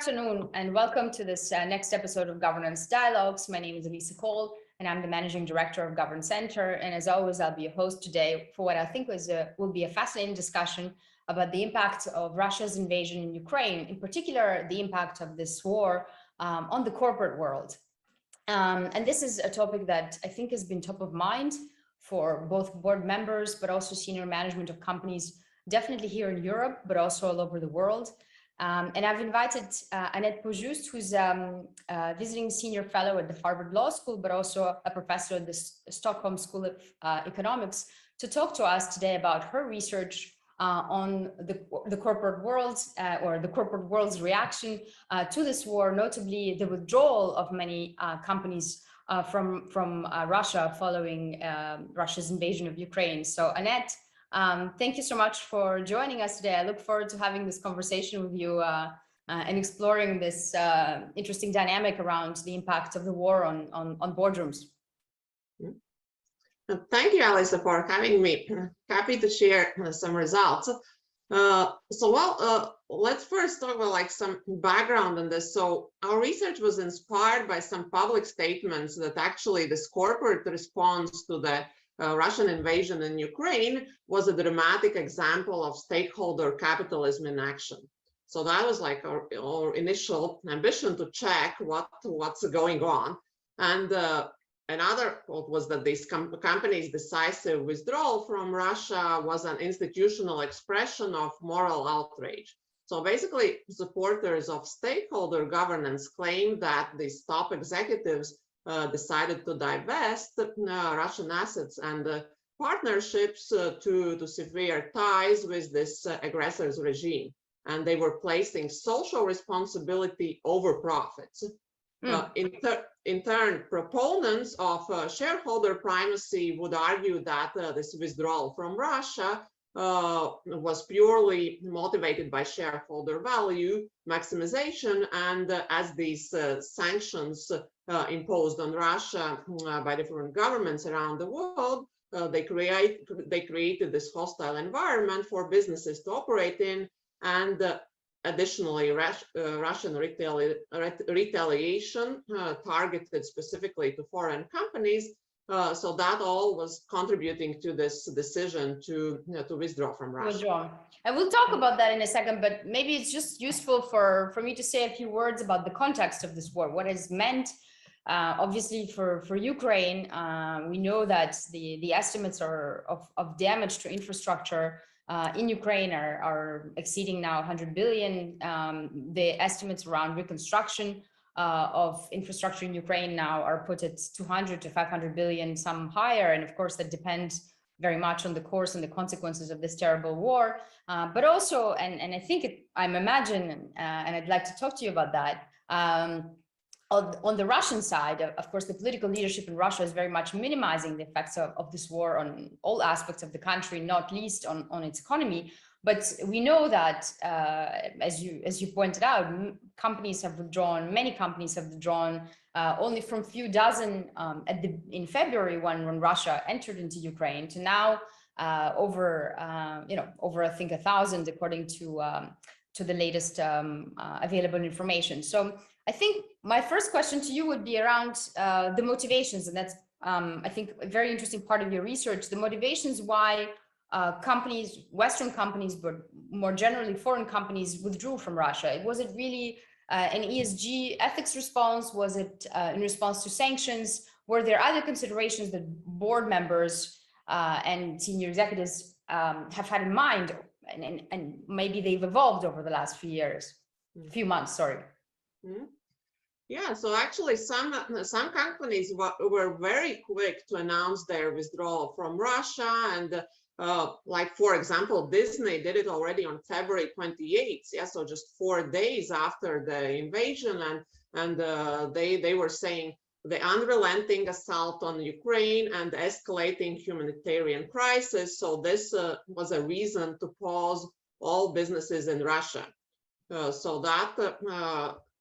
afternoon, and welcome to this next episode of Governance Dialogues. My name is Elisa Cole, and I'm the Managing Director of Govern Center. And as always, I'll be a host today for what I think will be a fascinating discussion about the impact of Russia's invasion in Ukraine, in particular, the impact of this war on the corporate world. And this is a topic that I think has been top of mind for both board members, but also senior management of companies, definitely here in Europe, but also all over the world. And I've invited Anete Pajuste, who's visiting senior fellow at the Harvard Law School, but also a professor at the Stockholm School of Economics, to talk to us today about her research on the corporate world or the corporate world's reaction to this war, notably the withdrawal of many companies from Russia following Russia's invasion of Ukraine. So Anete, thank you so much for joining us today. I look forward to having this conversation with you and exploring this interesting dynamic around the impact of the war on boardrooms. Thank you, Elisa, for having me. Happy to share some results. Let's first talk about some background on this. So our research was inspired by some public statements that actually this corporate response to the Russian invasion in Ukraine was a dramatic example of stakeholder capitalism in action. So that was like our initial ambition to check what's going on. And another thought was that these companies' decisive withdrawal from Russia was an institutional expression of moral outrage. So basically, supporters of stakeholder governance claim that these top executives decided to divest Russian assets and partnerships to sever ties with this aggressor's regime. And they were placing social responsibility over profits. In turn, proponents of shareholder primacy would argue that this withdrawal from Russia was purely motivated by shareholder value maximization, and as these sanctions imposed on Russia by different governments around the world, they created this hostile environment for businesses to operate in, and additionally, Russian retaliation targeted specifically to foreign companies. So that all was contributing to this decision to withdraw from Russia. Withdraw. And we'll talk about that in a second, but maybe it's just useful for me to say a few words about the context of this war, what it's meant. Obviously, for Ukraine, we know that the estimates of damage to infrastructure in Ukraine are exceeding now 100 billion. The estimates around reconstruction of infrastructure in Ukraine now are put at 200 to 500 billion, some higher. And of course, that depends very much on the course and the consequences of this terrible war. But also, and I think I'm imagining, and I'd like to talk to you about that, on the Russian side, of course, the political leadership in Russia is very much minimizing the effects of this war on all aspects of the country, not least on its economy. But we know that, as you pointed out, many companies have withdrawn only from few dozen in February when Russia entered into Ukraine to now over I think 1,000 according to the latest available information. So I think my first question to you would be around the motivations, and that's I think a very interesting part of your research, the motivations why companies, Western companies, but more generally foreign companies withdrew from Russia. Was it really an ESG ethics response? Was it in response to sanctions? Were there other considerations that board members and senior executives have had in mind, and maybe they've evolved over the last few months, sorry? Yeah, so actually some companies were very quick to announce their withdrawal from Russia, and like, for example, Disney did it already on February 28th. Yeah, so just 4 days after the invasion, and they were saying the unrelenting assault on Ukraine and escalating humanitarian crisis. So this was a reason to pause all businesses in Russia. So that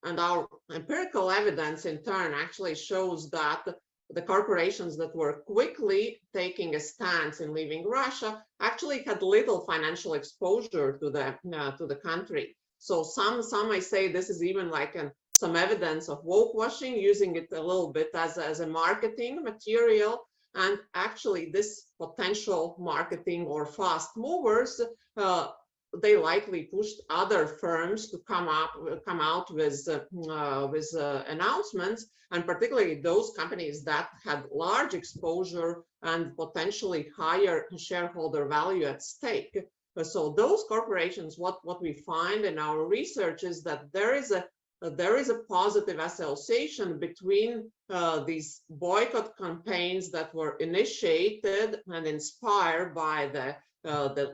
and our empirical evidence in turn actually shows that the corporations that were quickly taking a stance in leaving Russia actually had little financial exposure to the country. So some I say this is even like some evidence of woke washing, using it a little bit as a marketing material. And actually this potential marketing or fast movers, they likely pushed other firms to come out with announcements, and particularly those companies that had large exposure and potentially higher shareholder value at stake. So those corporations, what we find in our research is that there is a positive association between these boycott campaigns that were initiated and inspired by the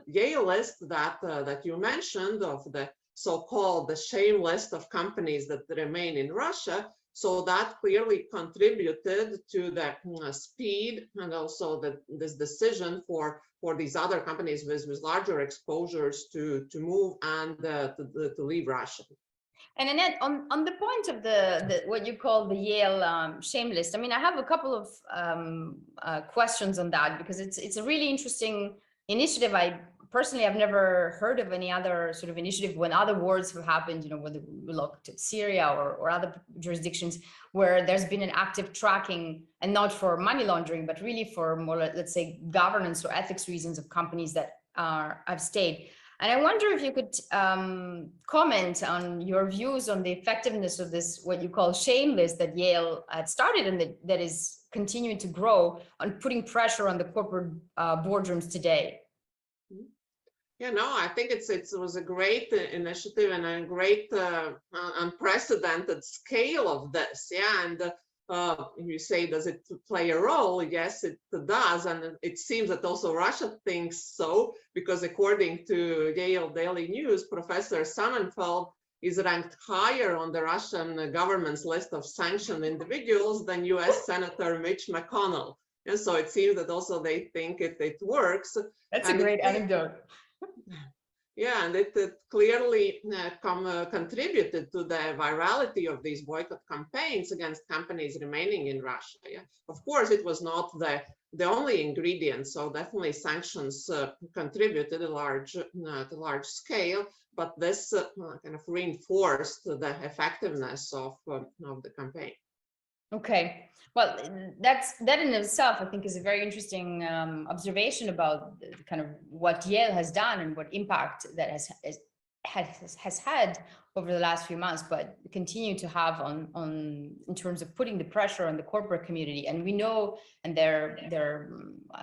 Yale list that you mentioned, of the so-called the shame list of companies that remain in Russia. So that clearly contributed to the speed, and also this decision for these other companies with larger exposures to move and to leave Russia. And Anete, on the point of the what you call the Yale shame list, I mean, I have a couple of questions on that, because it's a really interesting initiative. I personally have never heard of any other sort of initiative when other wars have happened, you know, whether we look at Syria or other jurisdictions where there's been an active tracking, and not for money laundering, but really for more, let's say, governance or ethics reasons of companies that have stayed. And I wonder if you could comment on your views on the effectiveness of this, what you call shame list that Yale had started, and that is continuing to grow on putting pressure on the corporate boardrooms today. Yeah, no, I think it was a great initiative and a great unprecedented scale of this. Yeah, and you say, does it play a role? Yes, it does. And it seems that also Russia thinks so, because according to Yale Daily News, Professor Sonnenfeld is ranked higher on the Russian government's list of sanctioned individuals than US Senator Mitch McConnell. And so it seems that also they think it works. That's a great anecdote. Yeah, and it clearly contributed to the virality of these boycott campaigns against companies remaining in Russia. Yeah, of course, it was not the only ingredient. So definitely sanctions contributed to large scale, but this kind of reinforced the effectiveness of the campaign. Okay, well, that in itself, I think, is a very interesting observation about kind of what Yale has done and what impact that has had over the last few months, but continue to have on in terms of putting the pressure on the corporate community. And we know, and there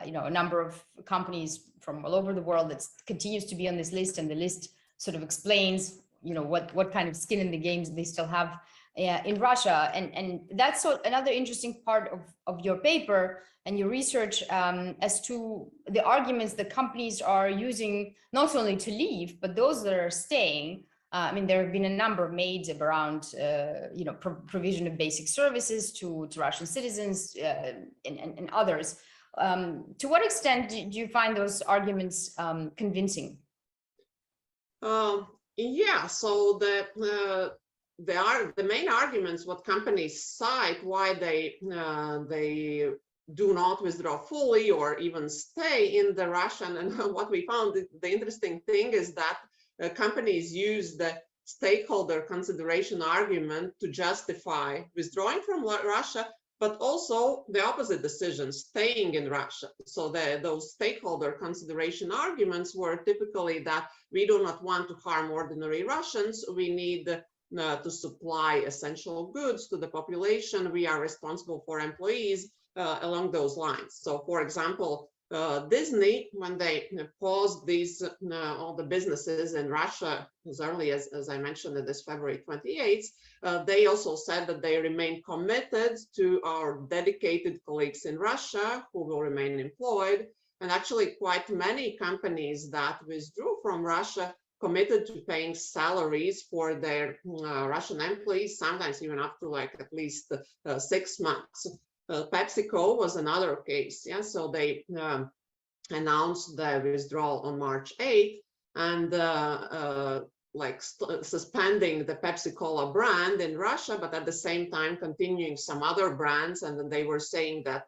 you know, a number of companies from all over the world that continues to be on this list, and the list sort of explains, you know, what kind of skin in the game they still have in Russia. And that's another interesting part of your paper and your research as to the arguments that companies are using, not only to leave, but those that are staying. I mean, there have been a number made around, you know, provision of basic services to Russian citizens and others. To what extent do you find those arguments convincing? Yeah, so the main arguments what companies cite why they do not withdraw fully or even stay in the Russian, and what we found, the interesting thing is that companies use the stakeholder consideration argument to justify withdrawing from Russia, but also the opposite decision, staying in Russia. So those stakeholder consideration arguments were typically that we do not want to harm ordinary Russians, we need to supply essential goods to the population, we are responsible for employees, along those lines. So for example, Disney, when they paused these all the businesses in Russia as early as I mentioned in this February 28th, they also said that they remain committed to our dedicated colleagues in Russia who will remain employed. And actually quite many companies that withdrew from Russia committed to paying salaries for their Russian employees, sometimes even up to like at least 6 months. PepsiCo was another case. Yeah, so they announced the withdrawal on March 8th, and suspending the Pepsi-Cola brand in Russia, but at the same time continuing some other brands. And then they were saying that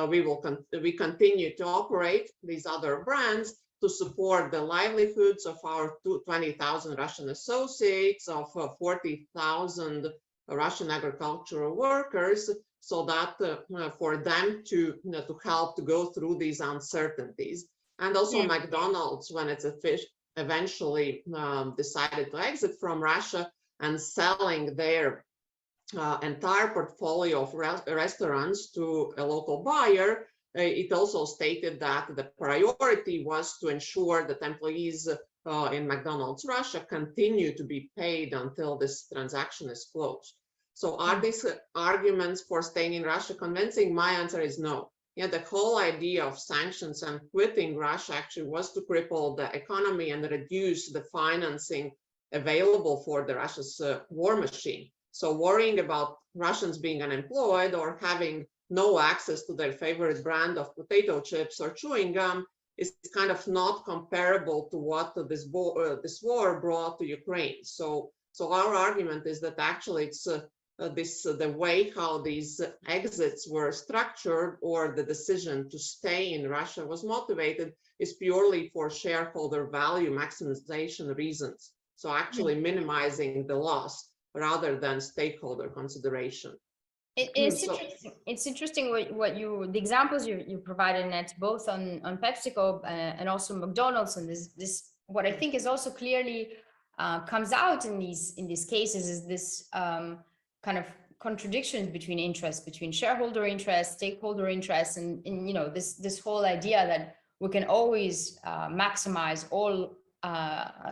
we continue to operate these other brands, to support the livelihoods of our 20,000 Russian associates, of 40,000 Russian agricultural workers, so that for them to help to go through these uncertainties. And also McDonald's, when it's eventually decided to exit from Russia and selling their entire portfolio of restaurants to a local buyer, it also stated that the priority was to ensure that employees in McDonald's Russia continue to be paid until this transaction is closed. So are these arguments for staying in Russia convincing? My answer is no. Yeah, the whole idea of sanctions and quitting Russia actually was to cripple the economy and reduce the financing available for the Russia's war machine. So worrying about Russians being unemployed or having no access to their favorite brand of potato chips or chewing gum is kind of not comparable to what this war brought to Ukraine. So our argument is that actually it's the way how these exits were structured, or the decision to stay in Russia was motivated, is purely for shareholder value maximization reasons. So actually minimizing the loss rather than stakeholder consideration. It's interesting what the examples you provided, Annette, both on PepsiCo and also McDonald's, and this what I think is also clearly comes out in these cases is this kind of contradictions between interests, between shareholder interests, stakeholder interests, and this whole idea that we can always maximize all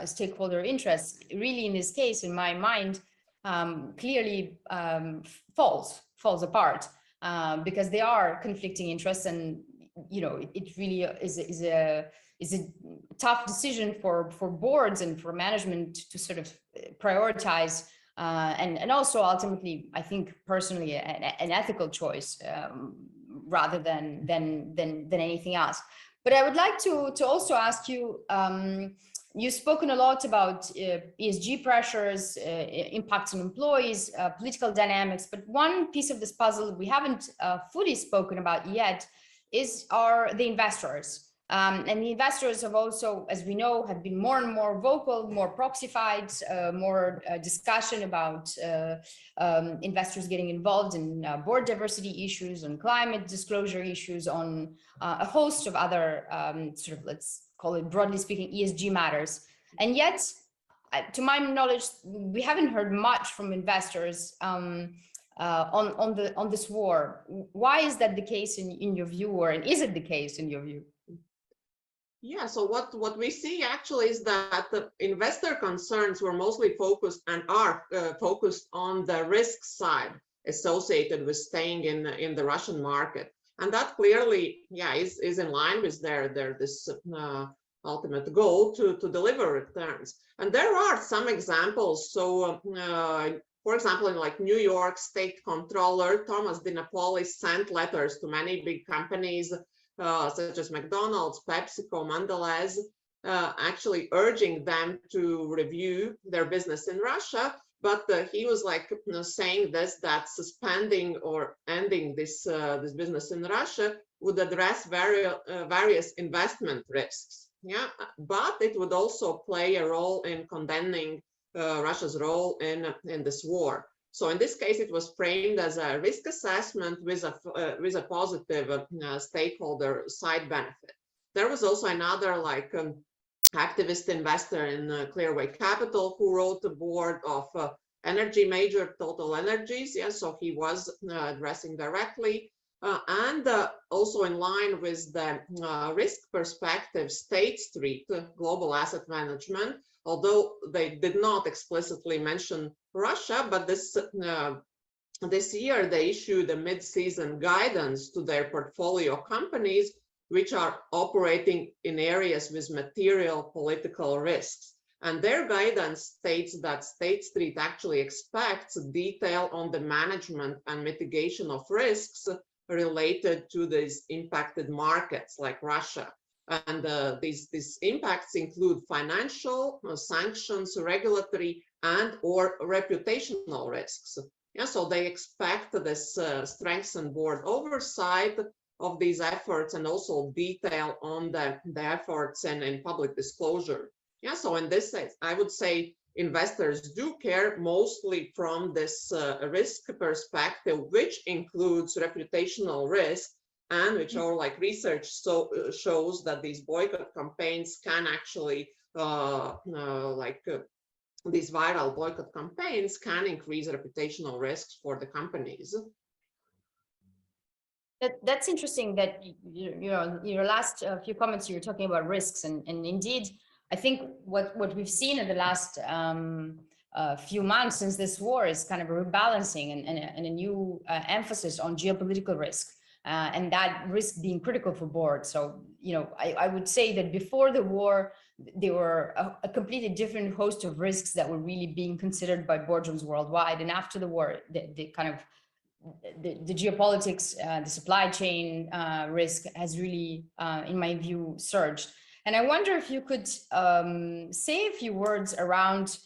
stakeholder interests. Really, in this case, in my mind, clearly falls apart because they are conflicting interests, and it really is a tough decision for boards and for management to sort of prioritize. And also ultimately, I think personally, an ethical choice rather than anything else. But I would like to also ask you. You've spoken a lot about ESG pressures, impacts on employees, political dynamics. But one piece of this puzzle we haven't fully spoken about yet are the investors. And the investors have also, as we know, have been more and more vocal, more proxified, more discussion about investors getting involved in board diversity issues, on climate disclosure issues, on a host of other sort of, let's call it broadly speaking, ESG matters. And yet, to my knowledge, we haven't heard much from investors on this war. Why is that the case in your view, or is it the case in your view? Yeah, so what we see actually is that the investor concerns were mostly focused and are focused on the risk side associated with staying in the Russian market. And that clearly, is in line with their ultimate goal to deliver returns. And there are some examples. So, for example, in like New York State Comptroller Thomas DiNapoli sent letters to many big companies such as McDonald's, PepsiCo, Mondelez, actually urging them to review their business in Russia. But he was like saying that suspending or ending this business in Russia would address various investment risks. Yeah, but it would also play a role in condemning Russia's role in this war. So in this case, it was framed as a risk assessment with a positive stakeholder side benefit. There was also another activist investor in Clearway Capital who wrote the board of energy major Total Energies. Yeah, so he was addressing directly. And also in line with the risk perspective, State Street Global Asset Management, although they did not explicitly mention Russia, but this year they issued a mid-season guidance to their portfolio companies which are operating in areas with material political risks. And their guidance states that State Street actually expects detail on the management and mitigation of risks related to these impacted markets like Russia. And these impacts include financial, sanctions, regulatory, and or reputational risks. Yeah, so they expect this strengthened board oversight of these efforts and also detail on the efforts and public disclosure. Yeah, so in this sense, I would say investors do care mostly from this risk perspective, which includes reputational risk, and which our research shows that these boycott campaigns can actually these viral boycott campaigns can increase reputational risks for the companies. That's interesting that you know, your last few comments, you were talking about risks, and indeed I think what we've seen in the last few months since this war is kind of a rebalancing and a new emphasis on geopolitical risk, and that risk being critical for boards. So, you know, I would say that before the war, there were a completely different host of risks that were really being considered by boardrooms worldwide. And after the war, the kind of the geopolitics, the supply chain risk has really, in my view, surged. And I wonder if you could say a few words around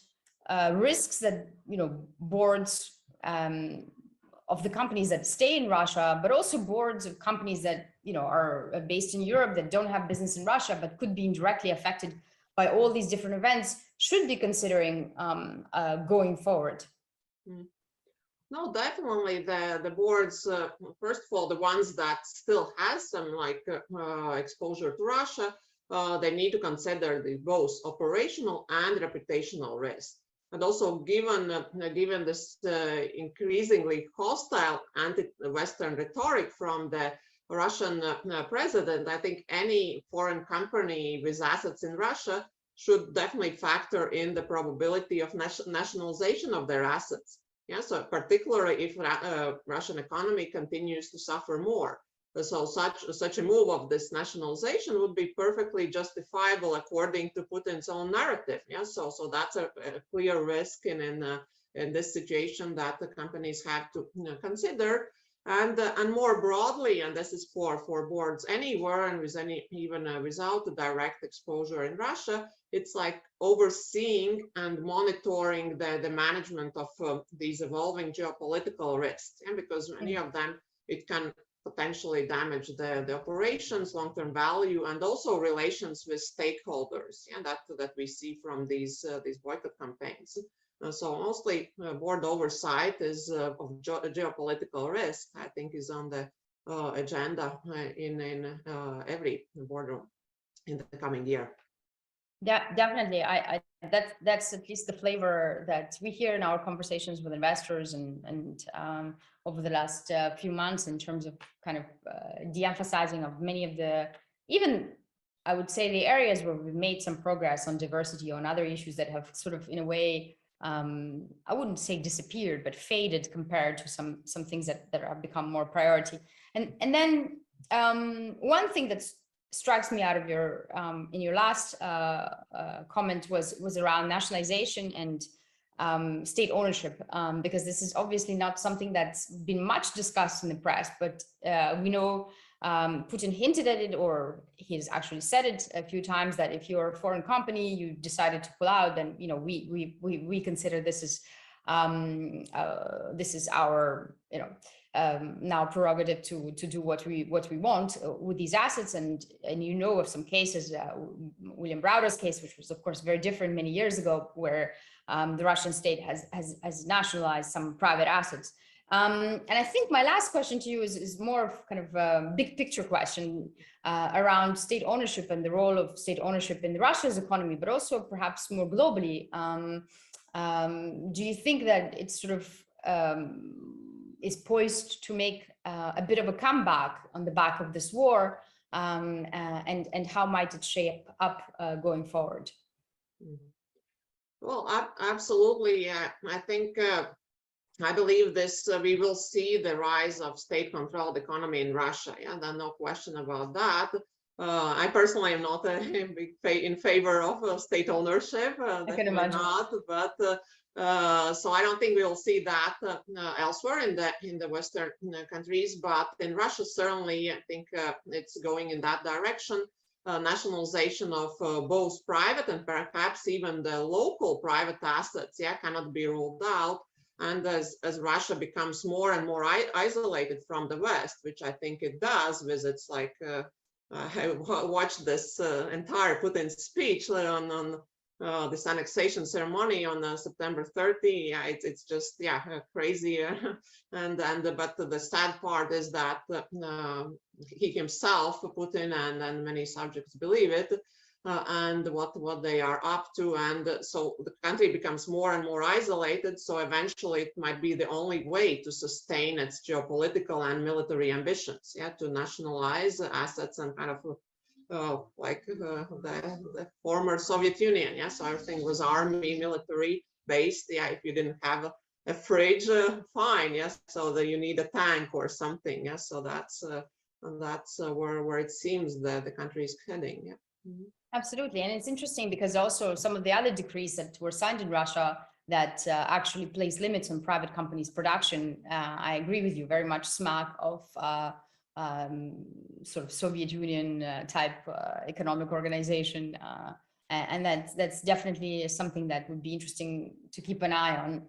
risks that, you know, boards of the companies that stay in Russia, but also boards of companies that, you know, are based in Europe that don't have business in Russia, but could be indirectly affected by all these different events, should be considering going forward. No, definitely the boards, first of all, the ones that still has some exposure to Russia, they need to consider both operational and reputational risk. And also, given this increasingly hostile anti-Western rhetoric from the Russian president, I think any foreign company with assets in Russia should definitely factor in the probability of nationalization of their assets. Yeah, so particularly if Russian economy continues to suffer more. So such a move of this nationalization would be perfectly justifiable according to Putin's own narrative. Yeah, so that's a clear risk in this situation that the companies have to consider. And more broadly, and this is for boards anywhere and with even without a direct exposure in Russia, it's like overseeing and monitoring the management of these evolving geopolitical risks, and because many of them, it can potentially damage the operations, long-term value, and also relations with stakeholders, and that we see from these boycott campaigns. So mostly board oversight is of geopolitical risk, I think, is on the agenda in every boardroom in the coming year. Yeah, definitely. That's at least the flavor that we hear in our conversations with investors and over the last few months, in terms of kind of de-emphasizing of many of the, even I would say, the areas where we've made some progress on diversity, on other issues that have sort of in a way, I wouldn't say disappeared, but faded compared to some things that have become more priority. And then one thing that strikes me out of your in your last comment was around nationalization and state ownership, because this is obviously not something that's been much discussed in the press, but we know Putin hinted at it, or he's actually said it a few times, that if you're a foreign company, you decided to pull out, then, you know, we consider this is our, you know, now prerogative to do what we want with these assets. And you know of some cases, William Browder's case, which was of course very different many years ago, where the Russian state has nationalized some private assets. And I think my last question to you is more of kind of a big picture question around state ownership and the role of state ownership in Russia's economy, but also perhaps more globally. Do you think that it's sort of is poised to make a bit of a comeback on the back of this war, and how might it shape up going forward? Well, absolutely. I think I believe this. We will see the rise of state-controlled economy in Russia. Yeah, there's no question about that. I personally am not in favor of state ownership. I can imagine. Not, but so I don't think we will see that elsewhere in the Western countries. But in Russia, certainly, I think it's going in that direction. Nationalization of both private and perhaps even the local private assets, yeah, cannot be ruled out. And as Russia becomes more and more isolated from the West, which I think it does with its like, I watched this entire Putin speech on this annexation ceremony on September 30. Yeah, it's just, yeah, crazy. But the sad part is that he himself, Putin, and many subjects believe it, and what they are up to. And so the country becomes more and more isolated. So eventually it might be the only way to sustain its geopolitical and military ambitions, yeah, to nationalize assets and kind of like the former Soviet Union. Yeah, so everything was army, military based. Yeah, if you didn't have a fridge, fine. Yes, so that you need a tank or something. Yeah, so that's where it seems that the country is heading. Yeah. Mm-hmm. Absolutely. And it's interesting because also some of the other decrees that were signed in Russia that actually place limits on private companies' production, I agree with you, very much smack of sort of Soviet Union type economic organization. And that's definitely something that would be interesting to keep an eye on,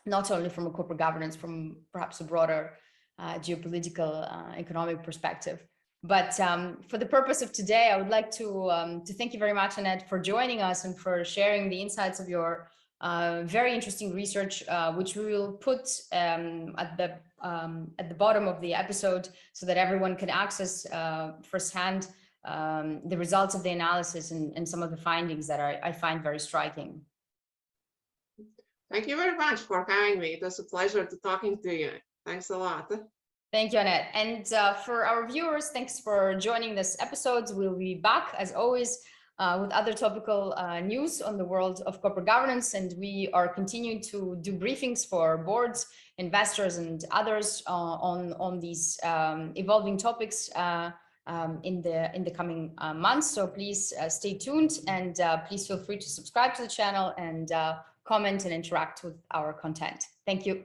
not only from a corporate governance, from perhaps a broader geopolitical economic perspective. But for the purpose of today, I would like to thank you very much, Anete, for joining us and for sharing the insights of your very interesting research, which we will put at the bottom of the episode so that everyone can access firsthand the results of the analysis and some of the findings that I find very striking. Thank you very much for having me. It was a pleasure to talking to you. Thanks a lot. Thank you, Anete. And for our viewers, thanks for joining this episode. We'll be back, as always, with other topical news on the world of corporate governance. And we are continuing to do briefings for boards, investors, and others on these evolving topics in the coming months. So please stay tuned, and please feel free to subscribe to the channel and comment and interact with our content. Thank you.